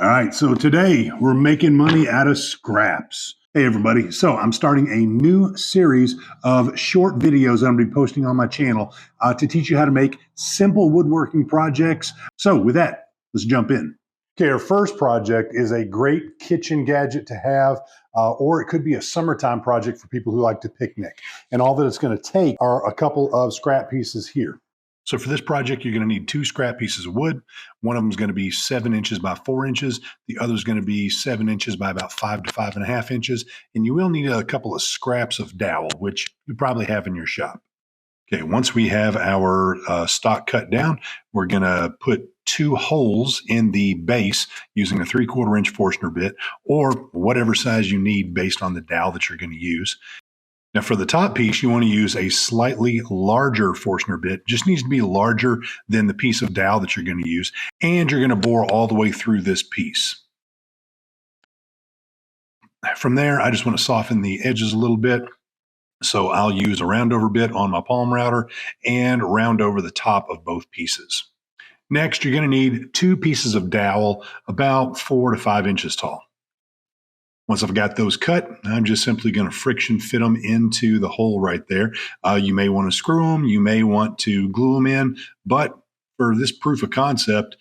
All right, so today we're making money out of scraps. Hey everybody, so I'm starting a new series of short videos I'm going to be posting on my channel to teach you how to make simple woodworking projects. So with that, let's jump in. Okay, our first project is a great kitchen gadget to have, or it could be a summertime project for people who like to picnic. And all that it's going to take are a couple of scrap pieces here. So for this project, you're going to need 2 scrap pieces of wood. One of them is going to be 7 inches by 4 inches. The other is going to be 7 inches by about 5 to 5.5 inches. And you will need a couple of scraps of dowel, which you probably have in your shop. Okay, once we have our stock cut down, we're going to put 2 holes in the base using a 3/4 inch Forstner bit or whatever size you need based on the dowel that you're going to use. Now for the top piece, you want to use a slightly larger Forstner bit. Just needs to be larger than the piece of dowel that you're going to use. And you're going to bore all the way through this piece. From there, I just want to soften the edges a little bit. So I'll use a round over bit on my palm router and round over the top of both pieces. Next, you're going to need 2 pieces of dowel about 4 to 5 inches tall. Once I've got those cut, I'm just simply going to friction fit them into the hole right there. You may want to screw them, you may want to glue them in, but for this proof of concept,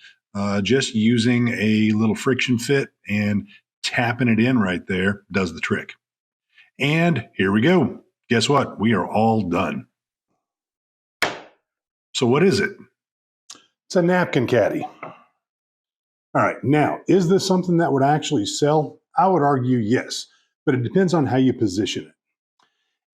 just using a little friction fit and tapping it in right there does the trick. And here we go. Guess what? We are all done. So what is it? It's a napkin caddy. All right, now, is this something that would actually sell? I would argue yes, but it depends on how you position it.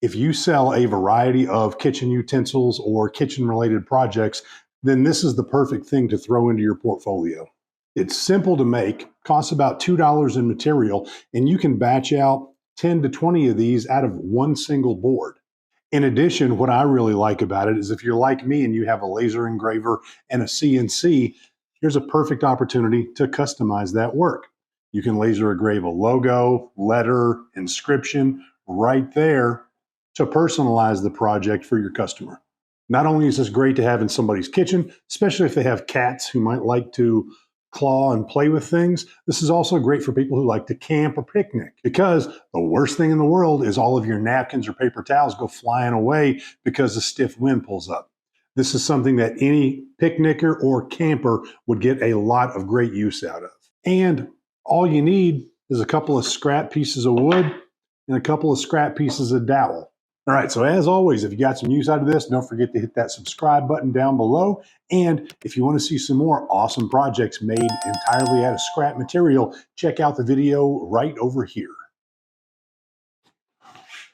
If you sell a variety of kitchen utensils or kitchen-related projects, then this is the perfect thing to throw into your portfolio. It's simple to make, costs about $2 in material, and you can batch out 10 to 20 of these out of one single board. In addition, what I really like about it is if you're like me and you have a laser engraver and a CNC, here's a perfect opportunity to customize that work. You can laser engrave a logo, letter, inscription right there to personalize the project for your customer. Not only is this great to have in somebody's kitchen, especially if they have cats who might like to claw and play with things, this is also great for people who like to camp or picnic, because the worst thing in the world is all of your napkins or paper towels go flying away because a stiff wind pulls up. This is something that any picnicker or camper would get a lot of great use out of. And all you need is a couple of scrap pieces of wood and a couple of scrap pieces of dowel. All right, so as always, if you got some use out of this, don't forget to hit that subscribe button down below. And if you want to see some more awesome projects made entirely out of scrap material, check out the video right over here.